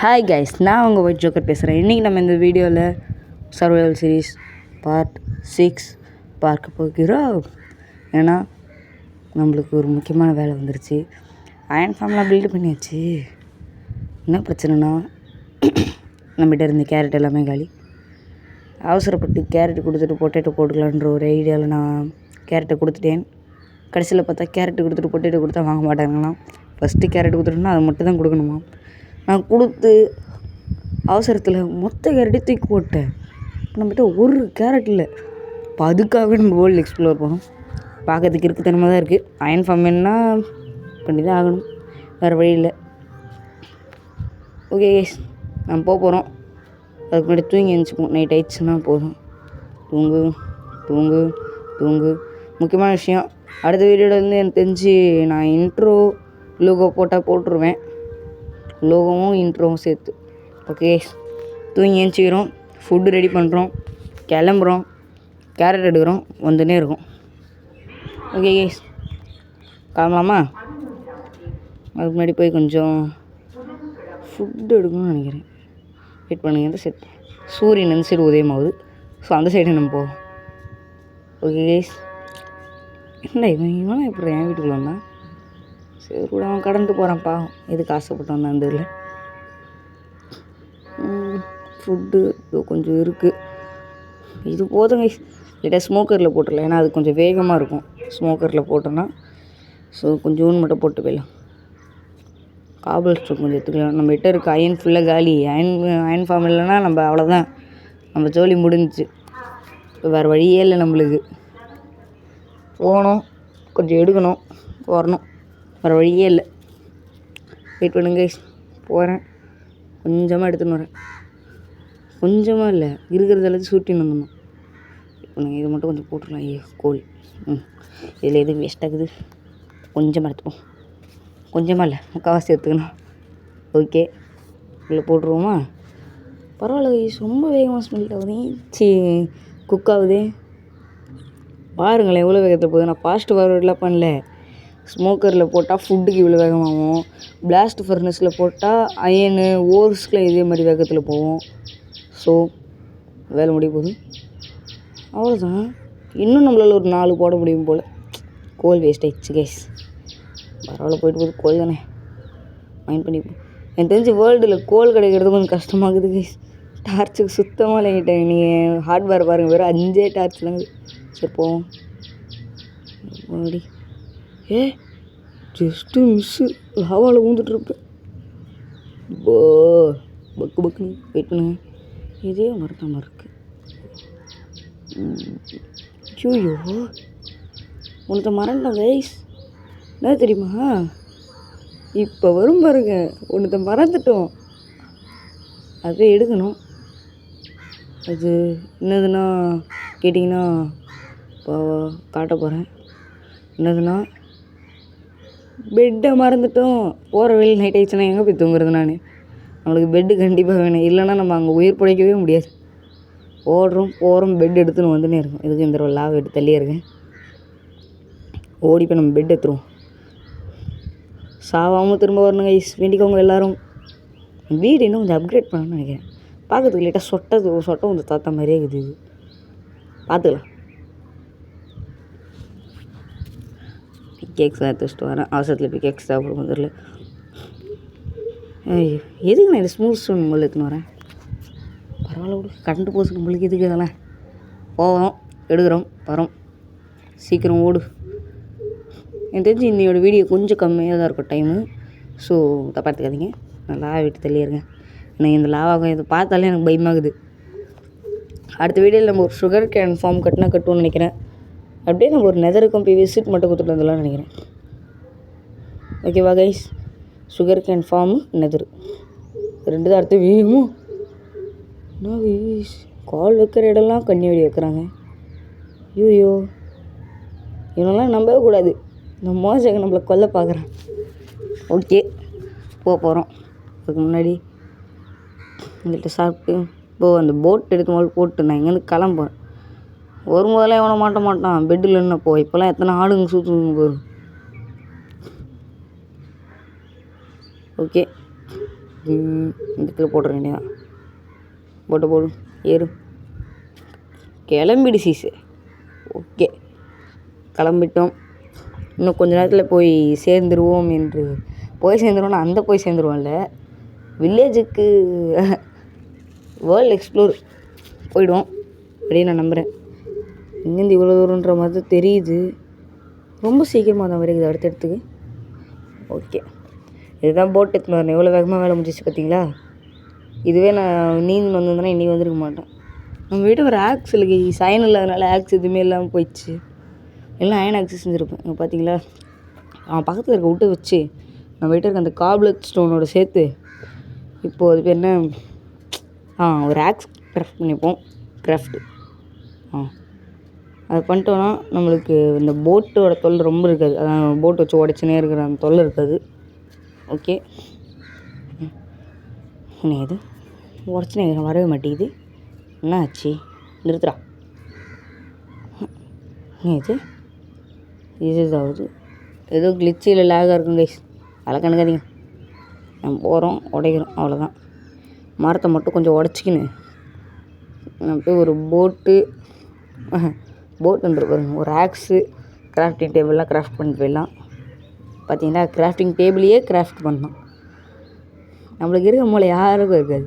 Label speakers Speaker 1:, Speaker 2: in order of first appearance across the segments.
Speaker 1: Hi guys, நான் உங்கள் white joker பேசுகிறேன். இன்றைக்கி நம்ம இந்த வீடியோவில் சர்வைவல் சீரிஸ் பார்ட் 6 பார்க்க போகிறோம். ஏன்னா நம்மளுக்கு ஒரு முக்கியமான வேலை வந்துருச்சு. அயன் ஃபார்ம்லாம் பில்டு பண்ணியாச்சு. என்ன பிரச்சனைனா நம்மகிட்ட இருந்த கேரட் எல்லாமே காலி. அவசரப்பட்டு கேரட் கொடுத்துட்டு பொட்டேட்டோ போட்டுக்கலான்ற ஒரு ஐடியாவில் நான் கேரட்டை கொடுத்துட்டேன். கடைசியில் பார்த்தா கேரட்டு கொடுத்துட்டு பொட்டேட்டோ கொடுத்தா வாங்க மாட்டாங்களாம். ஃபஸ்ட்டு கேரட் கொடுத்துட்டோம்னா அதை மட்டும் தான் கொடுக்கணுமா. நான் கொடுத்து அவசரத்தில் மொத்த கேரட்டையும் தூக்கி போட்டேன். நம்மகிட்ட ஒரு கேரட் இல்லை. இப்போ அதுக்காக நம்ம வேர்ல்டு எக்ஸ்ப்ளோர் போகிறோம். பார்க்கறதுக்கு இருக்குத்தனமாக தான் இருக்குது. அயன் ஃபார்ம் என்ன பண்ணி தான் ஆகணும், வேறு வழி இல்லை. ஓகே கைஸ், நம்ம போகிறோம். அதுக்கு முன்னாடி தூங்கி எழுந்திரிப்போம். நைட் ஆயிடுச்சுன்னா போதும். தூங்கு தூங்கு தூங்கு. முக்கியமான விஷயம், அடுத்த வீடியோவில் வந்து எனக்கு தெரிஞ்சு நான் இன்ட்ரோ லோகோ போட்டுருவேன். லோகோவும் இன்ட்ரோவும் சேர்த்து. ஓகே, தூங்கி எழுந்திரிக்கிறோம், ஃபுட்டு ரெடி பண்ணுறோம், கிளம்புறோம், கேரட் எடுக்கிறோம், வந்துன்னே இருக்கும். ஓகே கேஸ், கிளம்பலாமா? அதுக்கு முன்னாடி போய் கொஞ்சம் ஃபுட்டு எடுக்கணும்னு நினைக்கிறேன். வெயிட் பண்ணுங்க. இந்த சைட் சூரியன் இந்த சைடு உதயமாகுது. ஸோ அந்த சைடு நம்ம போவோம். ஓகே கேஸ், என்ன இவன் எப்படி என் வீட்டுக்குள்ள வந்தான்? சரி கூட அவன் கடந்து போகிறான்ப்பா. எதுக்கு ஆசைப்பட்டு வந்தான் அந்த இதில். ஃபுட்டு கொஞ்சம் இருக்குது. இது போதுங்க. லைட்டாக ஸ்மோக்கரில் போட்டுடலாம். ஏன்னா அது கொஞ்சம் வேகமாக இருக்கும் ஸ்மோக்கரில் போட்டோன்னா. ஸோ கொஞ்சோண்டு மட்டும் போட்டு போயிடலாம். காபல் ஸ்டோன் கொஞ்சம் எடுத்துக்கலாம். நம்ம கிட்ட இருக்க அயன் ஃபுல்லாக காலி. அயன் ஃபார்ம் இல்லைன்னா நம்ம அவ்வளோதான், நம்ம ஜோலி முடிஞ்சிச்சு. இப்போ வேறு வழியே இல்லை நம்மளுக்கு. போகணும், கொஞ்சம் எடுக்கணும், வரணும், வேறு வழியே இல்லை. வெயிட் பண்ணுங்க, போகிறேன். கொஞ்சமாக எடுத்துன்னு வரேன். கொஞ்சமாக இல்லை, இருக்கிறது எல்லாத்தையும் சுட்டின்னு வந்தோம்மா. வெயிட் பண்ணுங்க, இது மட்டும் கொஞ்சம் போட்டுடலாம். ஐயோ கோல், இதில் எதுவும் வேஸ்ட் ஆகுது. கொஞ்சமாக எடுத்துப்போம். கொஞ்சமாக இல்லை, முக்கால்வாசி எடுத்துக்கணும். ஓகே, இதில் போட்டுருவோமா? பரவாயில்ல, ரொம்ப வேகமாக ஸ்மெல் ஆகுது. குக் ஆகுதே பாருங்களேன், எவ்வளோ வேகத்தில் போகுது. நான் ஃபாஸ்ட் ஃபார்வர்டெலாம் பண்ணல. ஸ்மோக்கரில் போட்டால் ஃபுட்டுக்கு இவ்வளோ வேகமாகும். பிளாஸ்ட் ஃபர்னஸில் போட்டால் அயனு ஓர்ஸ்கில் இதே மாதிரி வேகத்தில் போகும். ஸோ வேலை முடிய போகுது, அவ்வளோதான். இன்னும் நம்மளால் ஒரு 4 போட முடியும் போல். கோல் வேஸ்ட் ஆகிடுச்சு கேஸ். பரவாயில்ல, போயிட்டு போகுது. கோல் தானே, மைண்ட் பண்ணிப்போம். எனக்கு தெரிஞ்சு வேர்ல்டில் கோல் கிடைக்கிறது கொஞ்சம் கஷ்டமாகுது கேஸ். டார்ச்சுக்கு சுத்தமாக இல்லைங்கிட்டேன். நீங்கள் ஹார்ட்வேர் பாருங்கள், வெறும் 5 டார்ச் தாங்க. சரி போவோம். ஓடி ஜஸ்ட்டு மிஸ்ஸு, லாவாவில் ஊந்துட்டுருப்பேன். பக்கு பக்குன்னு. வெயிட் பண்ணுங்க, இதே மறக்காமல் இருக்குது. ஐயோ உனக்கு மறந்தேன் கைஸ். என்ன தெரியுமா, இப்போ வரும் பாருங்க, உனக்கு மறந்துட்டோம். அதை எடுக்கணும். அது என்னதுன்னா கேட்டிங்கன்னா இப்போ காட்ட போகிறேன். என்னதுன்னா பெட்டை மறந்துட்டோம். போகிற வெளியில் நைட் ஆகிடுச்சுன்னா எங்கே போய் தூங்குறது? நம்மளுக்கு பெட்டு கண்டிப்பாக வேணும். இல்லைன்னா நம்ம அங்கே உயிர் பிழைக்கவே முடியாது. ஓடுறோம் போகிறோம், பெட் எடுத்துன்னு வந்துன்னே இருக்கும். இதுக்கு இந்த லாவை எடுத்து தள்ளியே இருக்கேன். ஓடி போய் நம்ம பெட் எடுத்துருவோம். சாவாமல் திரும்ப வரணுங்க ஐஸ், வேண்டிக்கவங்க எல்லோரும். வீடு இன்னும் கொஞ்சம் அப்கிரேட் பண்ணணும்னு நினைக்கிறேன். பார்க்கறதுக்கு லேட்டாக சொட்டை கொஞ்சம் தாத்தா மாதிரியே இருக்குது. இது பார்த்துக்கலாம். பிக்கேக்ஸ் எடுத்துட்டு வரேன். அவசரத்தில் பிக்கேக்ஸ் தேவைப்படும் முதல்ல. ஐயோ எதுக்கு நான் இந்த ஸ்மூத் ஸ்டோன் முதல்ல எடுத்துன்னு வரேன்? பரவாயில்ல விடு, கரண்ட் போச்சு நம்மளுக்கு. எதுக்கு அதெல்லாம்? போகிறோம், எடுக்கிறோம், வரோம். சீக்கிரம் ஓடு. எனக்கு தெரிஞ்சு இன்னையோட வீடியோ கொஞ்சம் கம்மியாக தான் இருக்கும் டைமு. ஸோ தப்பாக எடுத்துக்காதீங்க. நான் லாவா விட்டு தள்ளியிருக்கேன். எனக்கு இந்த லாவாக இதை பார்த்தாலே எனக்கு பயமாகுது. அடுத்த வீடியோவில் நம்ம ஒரு சுகர் கேன் ஃபார்ம் கட்டுவோம்னு நினைக்கிறேன். அப்படியே நம்ம ஒரு நெதருக்கும் போய் விசிட் மட்டும் கொடுத்துட்டு வந்துடலாம்னு நினைக்கிறேன். ஓகேவா கைஸ்? சுகர் கேன் ஃபார்மு, நெதரு 2 தான் அடுத்து வீமோ. என்ன கைஸ், கால் வைக்கிற இடம்லாம் கண்ணி வெடி வைக்கிறாங்க. ஐயோ இவனெல்லாம் நம்பவே கூடாது. இந்த மோசங்க நம்மளை கொல்ல பார்க்குறேன். ஓகே, போகிறோம். அதுக்கு முன்னாடி எங்கள்கிட்ட சாப்பிட்டு அந்த போட் எடுத்து போட்டு நான் இங்கேருந்து கிளம்புறேன். வரும்போதெல்லாம் எவனை மாட்ட மாட்டான் பெட்டில் என்ன. இப்போல்லாம் எத்தனை ஆளுங்க சுற்றுங்க போகும். ஓகே, இந்த இடத்துல போட்டுற வேண்டியதான். போடு ஏறு. கிளம்பிடு சீஸு. ஓகே, கிளம்பிட்டோம். இன்னும் கொஞ்ச நேரத்தில் போய் சேர்ந்துருவோம் என்று போய் சேர்ந்துருவோம்ல, வில்லேஜுக்கு வேர்ல்டு எக்ஸ்ப்ளோர் போயிடுவோம் அப்படின்னு நான் நம்புகிறேன். இங்கேருந்து இவ்வளோ தூரன்ற மாதிரி தான் தெரியுது. ரொம்ப சீக்கிரமாக தான் வருது அடுத்த இடத்துக்கு. ஓகே, இதுதான் போட் எடுத்துன்னு வரேன். எவ்வளோ வேகமாக வேலை முடிஞ்சிச்சு பார்த்தீங்களா? இதுவே நான் நீந்து வந்திருந்தேன்னா இன்றைக்கி வந்திருக்க மாட்டேன். நம்ம வீட்டு ஒரு ஆக்ஸ் இல்லை, சைன் இல்லாதனால ஆக்ஸ் எதுவுமே இல்லாமல் போயிடுச்சு. எல்லாம் அயன் ஆக்ஸ் செஞ்சுருப்பேன். இங்கே பார்த்தீங்களா, அவன் பக்கத்தில் இருக்க விட்டு வச்சு நம்ம வீட்டில் இருக்க அந்த காப்லெட் ஸ்டோனோட சேர்த்து இப்போது அது பேர் என்ன, ஒரு ஆக்ஸ் கிராஃப்ட் பண்ணிப்போம். கிராஃப்ட்டு அது பண்ணிட்டோன்னா நம்மளுக்கு இந்த போட்டோட தொல்லை ரொம்ப இருக்காது. அதான் போட் வச்சு உடச்சினே இருக்கிற அந்த தொல்லை இருக்காது. ஓகே, என்ன இது உடச்சினே வரவே மாட்டேங்குது, என்ன ஆச்சு? நிறுத்துறா. இது இதாவது ஏதோ கிளிச்சு இல்லை லேகாக இருக்கும் கைஸ், அதெல்லாம் கணக்காதீங்க. நம்ம போகிறோம், உடைக்கிறோம், அவ்வளோதான். மரத்தை மட்டும் கொஞ்சம் உடச்சிக்கின்னு நம்ம போய் ஒரு போட்டுன்ற பாருங்க, ஒரு ஆக்ஸு, கிராஃப்டிங் டேபிள்லாம் கிராஃப்ட் பண்ணிட்டு போயிடலாம். பார்த்தீங்களா, கிராஃப்டிங் டேபிளையே கிராஃப்ட் பண்ணோம். நம்மளுக்கு இருக்க மூளை யாருக்கும் இருக்காது,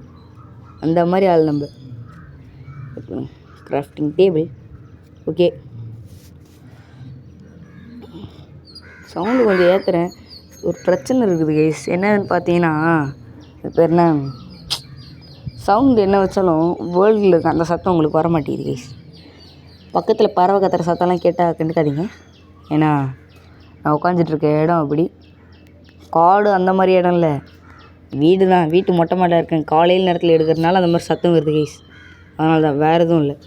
Speaker 1: அந்த மாதிரி ஆள் நம்ம. Grafting table. ஓகே, சவுண்டு கொஞ்சம் ஏற்றுறேன். ஒரு பிரச்சனை இருக்குது கைஸ். என்னன்னு பார்த்தீங்கன்னா, இப்போ என்ன சவுண்டு என்ன வச்சாலும் வேர்ல்டில் இருக்க அந்த சத்தம் உங்களுக்கு வர மாட்டேங்குது கைஸ். பக்கத்தில் பறவை கத்துற சத்தம்லாம் கேட்டால் கண்டுக்காதீங்க. ஏன்னா நான் உட்காந்துட்ருக்க இடம் அப்படி காடு அந்த மாதிரி இடம் இல்லை, வீடு தான். வீட்டு மொட்டை மாடியில் இருக்கேன். காலையில் நேரத்தில் எடுக்கிறதுனால அந்த மாதிரி சத்தம் வருது கைஸ், அதனால தான், வேறு எதுவும் இல்லை.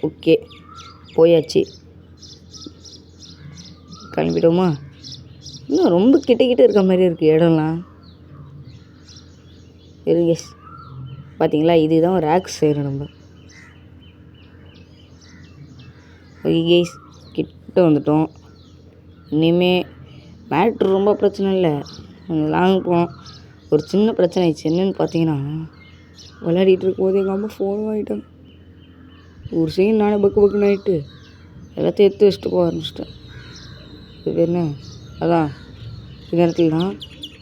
Speaker 1: ஓகே, போயாச்சு, கிளம்பிட்டோமா? இன்னும் ரொம்ப கிட்ட இருக்க மாதிரி இருக்குது இடம்லாம். இருங்க பார்த்தீங்களா, இதுதான் ஒரு ஆக்ஸ் செய்கிறோம் நம்ம. ஓகே கேஸ், கிட்ட வந்துட்டோம். இனிமேல் மேட்ரு ரொம்ப பிரச்சனை இல்லை, லாங் போனோம். ஒரு சின்ன பிரச்சனை ஆயிடுச்சு. என்னென்னு பார்த்தீங்கன்னா, விளையாடிட்டு இருக்கும்போது எங்கள் அம்மா ஃபோன் வாங்கிட்டாங்க. ஒரு செகண்ட் நானே பக்குன்னு ஆகிட்டு எல்லாத்தையும் எடுத்து வச்சுட்டு போக ஆரம்பிச்சிட்டேன். இது என்ன, அதான் இந்த நேரத்தில் நான்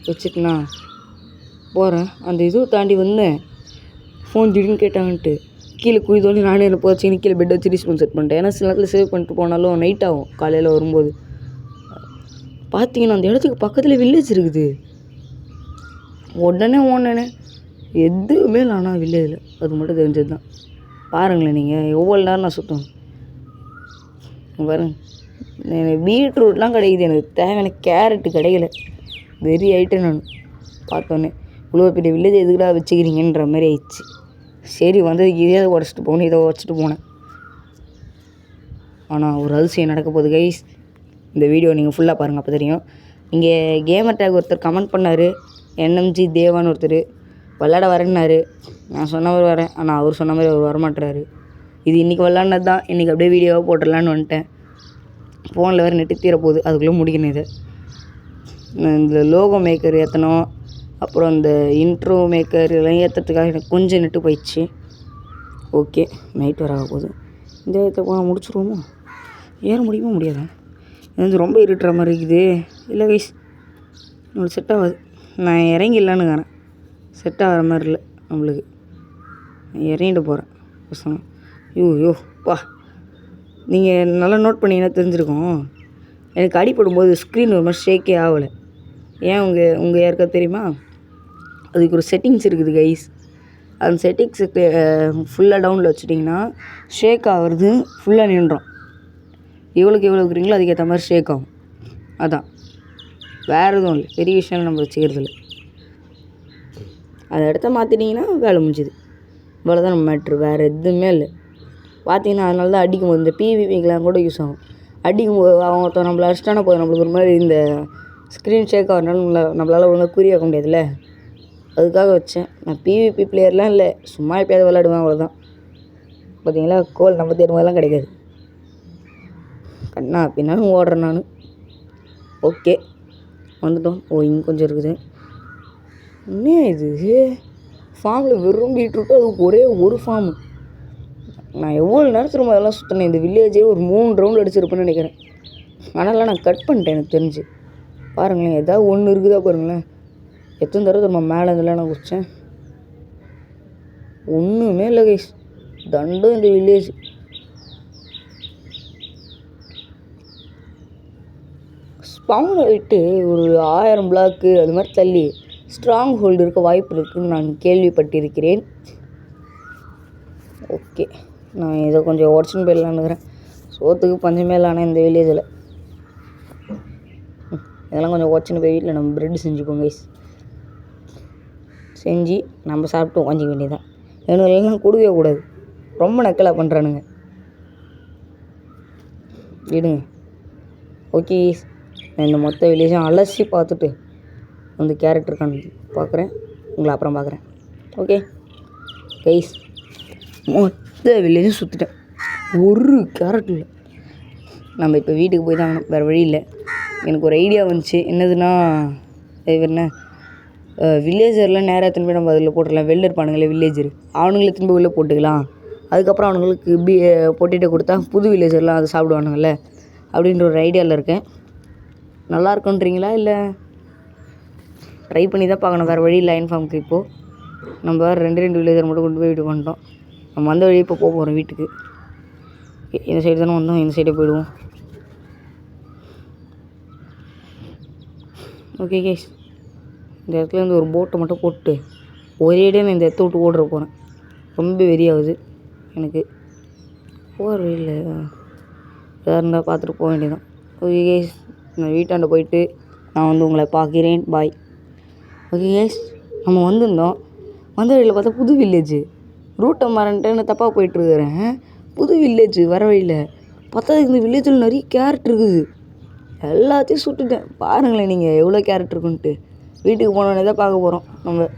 Speaker 1: வச்சுட்டுண்ணா போகிறேன். அந்த இதுவை தாண்டி வந்தேன், ஃபோன் திடீர்னு கேட்டாங்கன்ட்டு கீழே குயிதோன்னு நானே என்ன போச்சு கீழே பெட் வச்சு ரீஸ்பான்ஸ் செட் பண்ணிட்டேன். ஏன்னா சில நேரத்தில் சேவ் பண்ணிட்டு போனாலும் நைட் ஆகும். காலையில் வரும்போது பார்த்தீங்கன்னா அந்த இடத்துக்கு பக்கத்தில் வில்லேஜ் இருக்குது. உடனே எதுவுமே இல்லை, ஆனால் வில்லேஜில் அது மட்டும் தெரிஞ்சது தான். பாருங்களேன் நீங்கள், எவ்வளோ நேரம் நான் சுத்தம் பாருங்க. எனக்கு பீட்ரூட்லாம் கிடைக்குது, எனக்கு தேவையான கேரட்டு கிடைக்கல. வெறி ஆகிட்டேன் நான் பார்த்தோன்னே. இவ்வளோ பெரிய வில்லேஜ் எதுக்குடா வச்சுக்கிறீங்கன்ற மாதிரி ஆயிடுச்சு. சரி வந்ததுக்கு இதே உடச்சிட்டு போகணும், இதை உடச்சிட்டு போனேன். ஆனால் ஒரு அதிசயம் நடக்க போகுது கைஸ். இந்த வீடியோ நீங்கள் ஃபுல்லாக பாருங்கள், அப்போ தெரியும். இங்கே கேமர் டேக் ஒருத்தர் கமெண்ட் பண்ணார், NMG தேவான்னு ஒருத்தர் விளாட வரேன்னாரு. நான் சொன்ன மாதிரி வரேன், ஆனால் அவர் சொன்ன மாதிரி அவர் வரமாட்டுறாரு. இது இன்றைக்கி விளாட்னது தான், இன்றைக்கி அப்படியே வீடியோவாக போட்டுடலான்னு வந்துட்டேன். ஃபோனில் வேறு நெட்டு தீர போகுது, அதுக்குள்ளே முடிக்கணும். இதை இந்த லோகோ மேக்கர் ஏற்றணும், அப்புறம் இந்த இன்ட்ரோ மேக்கர் இதெல்லாம் ஏற்றுறதுக்காக எனக்கு கொஞ்சம் நெட்டு போயிடுச்சு. ஓகே, நைட் வர ஆக போகுது. இந்த இடத்த போனால் முடிச்சுருவோமோ? ஏற முடியுமா முடியாதா? இது வந்து ரொம்ப இருட்டுற மாதிரி இருக்குது. இல்லை கைஸ், நம்மளுக்கு செட் ஆகாது. நான் இறங்கிடலான்னுக்கிறேன், செட் ஆகிற மாதிரி இல்லை நம்மளுக்கு. இறங்கிட்டு போகிறேன் பசங்க. யோப்பா, நீங்கள் நல்லா நோட் பண்ணிங்கன்னா தெரிஞ்சிருக்கோம். எனக்கு அடிப்படும்போது ஸ்க்ரீன் ஒரு மாதிரி ஷேக்கே ஆகலை. ஏன் உங்கள் யாருக்காவது தெரியுமா? அதுக்கு ஒரு செட்டிங்ஸ் இருக்குது கைஸ். அந்த செட்டிங்ஸுக்கு ஃபுல்லாக டவுனில் வச்சுட்டிங்கன்னா ஷேக் ஆகிறது ஃபுல்லாக நின்றோம். எவ்வளோக்கு எவ்வளோ இருக்கிறீங்களோ அதுக்கேற்ற மாதிரி ஷேக் ஆகும். அதான், வேறு எதுவும் இல்லை, பெரிய விஷயம் நம்ம வச்சுக்கிறது இல்லை. அதை இடத்த மாற்றிட்டிங்கன்னா வேலை முடிஞ்சுது. இவ்வளோதான் நம்ம மேட்ரு, வேறு எதுவுமே இல்லை. பார்த்தீங்கன்னா அதனால தான் அடிக்கும்போது இந்த PvPக்கெலாம் கூட யூஸ் ஆகும். அடிக்கும்போது அவங்க நம்மளை அடிச்சிட்டானா போதும், நம்மளுக்கு ஒரு மாதிரி இந்த ஸ்க்ரீன் ஷேக் ஆகிறனால நம்மளால் ஒழுங்காக குறி வைக்க முடியாதுல்ல, அதுக்காக வச்சேன். நான் PvP பிளேயர்லாம் இல்லை, சும்மா எப்பயாவது விளையாடுவேன், அவ்வளோதான். பார்த்தீங்களா, கோல் நம்ம தேடும்போதெல்லாம் கிடைக்காது. கண்ணா பின்னாலும் ஓடுறேன் நான். ஓகே வந்துட்டோம். இங்கே கொஞ்சம் இருக்குது. என்ன இது ஃபார்மில் வெறும் பீட்ரூட்டு, அது ஒரே ஒரு ஃபார்மு. நான் எவ்வளோ நேரத்தில் அதெல்லாம் சுற்றினேன். இந்த வில்லேஜே ஒரு 3 ரவுண்டு அடிச்சிருப்பேன்னு நினைக்கிறேன். ஆனாலும் நான் கட் பண்ணிட்டேன் எனக்கு தெரிஞ்சு. பாருங்களேன், ஏதாவது ஒன்று இருக்குதா பாருங்களேன். எத்தனை தடவை நம்ம மேலே இதெல்லாம் நான் குடித்தேன். ஒன்றுமே இல்லை கைஸ். தண்டம் இந்த வில்லேஜ். ஸ்பவுனை விட்டு ஒரு 1000 பிளாக்கு அது மாதிரி தள்ளி ஸ்ட்ராங் ஹோல்டு இருக்க வாய்ப்பு இருக்குதுன்னு நான் கேள்விப்பட்டிருக்கிறேன். ஓகே, நான் இதை கொஞ்சம் உடச்சுன்னு போயிடலான்னுக்கிறேன். சோத்துக்கு பஞ்சமே இல்லை ஆனால் இந்த வில்லேஜில். இதெல்லாம் கொஞ்சம் உடச்சுன்னு போய் வீட்டில் நம்ம ப்ரெட் செஞ்சுப்போம் கைஸ். செஞ்சு நம்ம சாப்பிட்டு வாங்கிக்க வேண்டியதான். எல்லாம் கொடுக்கவே கூடாது, ரொம்ப நக்கலாக பண்ணுறானுங்க. விடுங்க. ஓகே, இந்த மொத்த வில்லேஜும் அலசி பார்த்துட்டு வந்து கேரக்டர் இருக்கான்னு பார்க்குறேன். உங்களை அப்புறம் பார்க்குறேன். ஓகே கைஸ், மொத்த வில்லேஜும் சுற்றிட்டேன், ஒரு கேரட் இல்லை. நம்ம இப்போ வீட்டுக்கு போய் தான் வேறு வழி இல்லை. எனக்கு ஒரு ஐடியா வந்துச்சு. என்னதுன்னா, என்ன வில்லேஜரில் நேராக எத்தனை போய் நம்ம அதில் போட்டுடலாம். வெளில இருப்பானுங்களே வில்லேஜர், அவனுங்களை திரும்ப உள்ளே போட்டுக்கலாம். அதுக்கப்புறம் அவனுங்களுக்கு பொட்டேட்டோ கொடுத்தா புது வில்லேஜர்லாம் அதை சாப்பிடுவானுங்கள்ல அப்படின்ற ஒரு ஐடியாவில் இருக்கேன். நல்லா இருக்குன்றீங்களா? இல்லை ட்ரை பண்ணி தான் பார்க்கணும், வேறு வழி இல்லை. இன்ஃபார்முக்கு இப்போது நம்ம வேறு 2 வில்லேஜர் மட்டும் கொண்டு போய் வீட்டுக்கு வந்துட்டோம். நம்ம வந்த வழி இப்போ போக போகிறோம் வீட்டுக்கு. இந்த சைடு தானே வந்தோம், இந்த சைடே போயிடுவோம். ஓகே கேஸ், இந்த இடத்துல இருந்து ஒரு போட்டை மட்டும் போட்டு ஒரேடியாக நான் இந்த இடத்த விட்டு ஓடுற போகிறேன். ரொம்ப வெறியாகுது எனக்கு. போகிற வழியில் எதாக இருந்தால் பார்த்துட்டு போக வேண்டியதான். ஓகே கேஸ், நான் வீட்டாண்ட போயிட்டு நான் வந்து உங்களை பார்க்கிறேன். பாய். ஓகே கேஸ், நம்ம வந்திருந்தோம். வந்த வழியில் பார்த்தா புது வில்லேஜு. ரூட்டை மறந்துட்டேன்னு தப்பாக போயிட்டுருக்குறேன். புது வில்லேஜ் வர வழியில் பார்த்தா இந்த வில்லேஜில் நிறைய கேரட் இருக்குது. எல்லாத்தையும் சுட்டுட்டேன். பாருங்களேன் நீங்கள் எவ்வளோ கேரட் இருக்குன்ட்டு. வீட்டுக்கு போனோடனே தான் பார்க்க போகிறோம் நம்ம.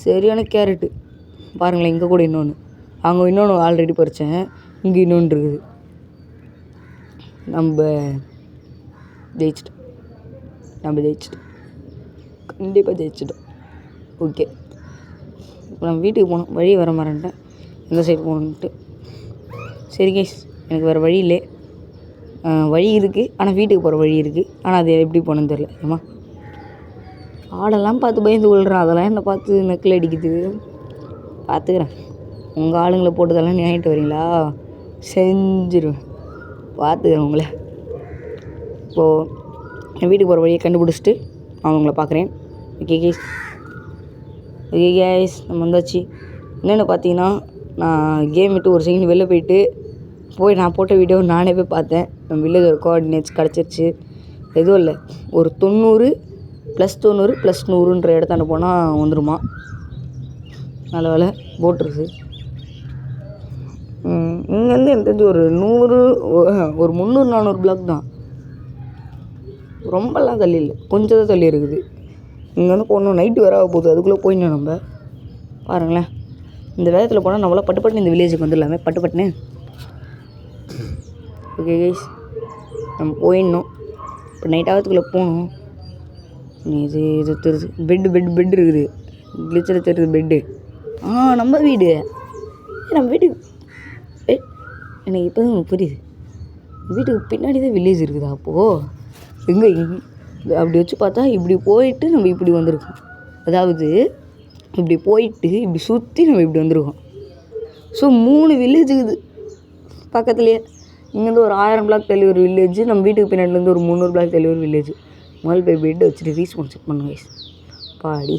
Speaker 1: சரியான கேரட்டு. பாருங்களேன், இங்கே கூட இன்னொன்று, அங்கே இன்னொன்று ஆல்ரெடி பறித்தேன், இங்கே இன்னொன்று இருக்குது. நம்ம ஜெயிச்சிட்டோம், கண்டிப்பாக ஜெயிச்சிட்டோம். ஓகே, இப்போ நம்ம வீட்டுக்கு போகணும். வழி வர மாட்டேன்ட்டேன், எந்த சைடு போகணுன்ட்டு. சரி கைஸ், எனக்கு வேறு வழி இல்லை. வழி இருக்குது, ஆனால் வீட்டுக்கு போகிற வழி இருக்குது. ஆனால் அது எப்படி போகணுன்னு தெரில. ஏமா ஆடெல்லாம் பார்த்து பயந்து கொள்கிறேன். அதெல்லாம் என்னை பார்த்து நெக்கில் அடிக்குது. பார்த்துக்கிறேன். உங்கள் ஆளுங்களை போட்டதெல்லாம் நியாயிட்டு வரீங்களா? செஞ்சிருவேன். பார்த்துக்கிறேன் உங்களை. இப்போது என் வீட்டுக்கு போகிற வழியை கண்டுபிடிச்சிட்டு நான் உங்களை பார்க்குறேன். ஓகே கேஸ், நம்ம வந்தாச்சு. என்னென்னு பார்த்தீங்கன்னா, நான் கேம் விட்டு ஒரு செகண்ட் வெளில போயிட்டு நான் போட்ட வீடியோ நானே போய் பார்த்தேன். நம்ம வில்லேஜோட கோஆர்டினேட்ஸ் கிடச்சிருச்சு. எதுவும் இல்லை, ஒரு 90 +90 +100ன்ற இடத்தாண்ட போனால் வந்துடுமா. நல்ல வேலை போட்டுருது. இங்கேருந்து எனக்கு தெரிஞ்சு ஒரு 100 ஒரு 300-400 பிளாக் தான். ரொம்பலாம் தள்ளி இல்லை, கொஞ்சம் தான் தள்ளி இருக்குது. இங்கேருந்து போகணும். நைட்டு வேற ஆக போகுது, அதுக்குள்ளே போயிடணும் நம்ம. பாருங்களேன், இந்த வேகத்தில் போனால் நம்மளால் பட்டு இந்த வில்லேஜுக்கு வந்துடலாமே, பட்டுன்னு. ஓகே கைஸ், நம்ம போயிடணும். இப்போ நைட் ஆகிறதுக்குள்ளே போகணும். இது தெரியுது, பெட் இருக்குது. கிளிச்சில் தெரியுது பெட்டு. நம்ம வீடு. நம்ம வீட்டுக்கு எனக்கு இப்போ தான் புரியுது. வீட்டுக்கு பின்னாடி தான் வில்லேஜ் இருக்குதா அப்போது? எங்கே அப்படி வச்சு பார்த்தா இப்படி போயிட்டு நம்ம இப்படி வந்திருக்கோம். அதாவது இப்படி போயிட்டு இப்படி சுற்றி நம்ம இப்படி வந்திருக்கோம். ஸோ 3 வில்லேஜ் இருக்குது பக்கத்துலேயே. இங்கேருந்து ஒரு 1000 பிளாக் தள்ளி ஒரு வில்லேஜ், நம்ம வீட்டுக்கு பின்னாடிலேருந்து ஒரு 300 பிளாக் தள்ளி ஒரு வில்லேஜ். முதல் போய் பெட்டை வச்சுட்டு ரீஸ்பான்ஸ் செக் பண்ணுங்க கைஸ். பாடி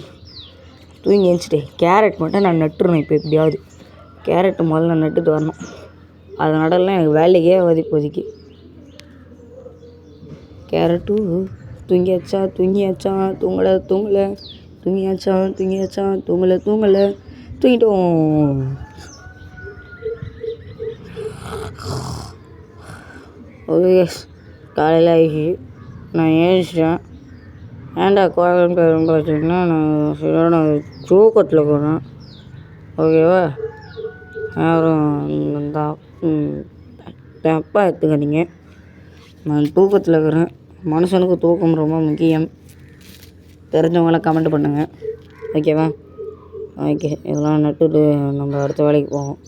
Speaker 1: தூங்கி எழுந்துச்சிட்டேன். கேரட் மட்டும் நான் நட்டுருணும். இப்போ எப்படியாவது கேரட்டு முதல்ல நான் நட்டுட்டு வரணும். அதை நடலாம் எனக்கு வேலைக்கே ஆகாது இப்போதைக்கு. கேரட்டு தூங்கியாச்சா தூங்கலை தூங்கிட்டோம். ஓகே காலையில் ஆகி நான் ஏழிச்சிட்டேன். ஏன்டா கோயில்னு பேருன்னு பார்த்தீங்கன்னா, நான் தூக்கத்தில் போகிறேன். ஓகேவா, யாரும் தப்பாக எடுத்துக்காதீங்க. நான் தூக்கத்தில் இருக்கிறேன். மனுஷனுக்கு தூக்கம் ரொம்ப முக்கியம். தெரிஞ்சவங்களாம் கமெண்ட் பண்ணுங்கள். ஓகேவா? ஓகே, இதெல்லாம் நட்டுட்டு நம்ம அடுத்த வேலைக்கு போவோம்.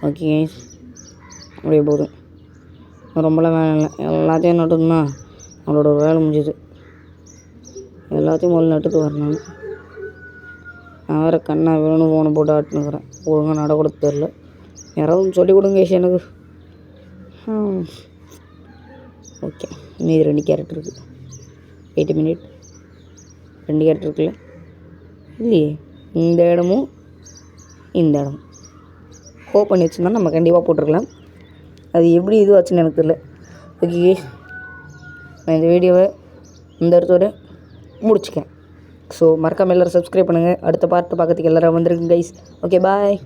Speaker 1: ஓகே கைஸ், அப்படியே போதும். ரொம்பலாம் வேலை இல்லை. எல்லாத்தையும் நட்டுனா நம்மளோட வேலை முடிஞ்சுது. எல்லாத்தையும் முதல்ல நட்டுட்டு வரணும். நான் வேறு கண்ணா வேணும் ஃபோனை போட்டு ஆட்டுனுக்கிறேன். ஒழுங்காக நடக்கூட தெரில. யாராவது சொல்லிக் கொடுங்க கைஸ் எனக்கு. ஓகே, மீதி 2 கேரட் இருக்குது. 8 மினிட் 2 கேரட் இருக்குல்ல? இல்லையே, இந்த இடமும் இந்த இடமும் ஓப்பன் வச்சுருந்தா நம்ம கண்டிப்பாக போட்டிருக்கலாம். அது எப்படி இதுவாச்சுன்னு எனக்கு தெரியல. ஓகே, நான் இந்த வீடியோவை இந்த இடத்தோட முடிச்சுக்கேன். ஸோ மறக்காமல் எல்லோரும் சப்ஸ்கிரைப் பண்ணுங்கள். அடுத்த பார்ட்டு பார்க்கறதுக்கு எல்லோரும் வந்துருங்க கைஸ். ஓகே, பாய்.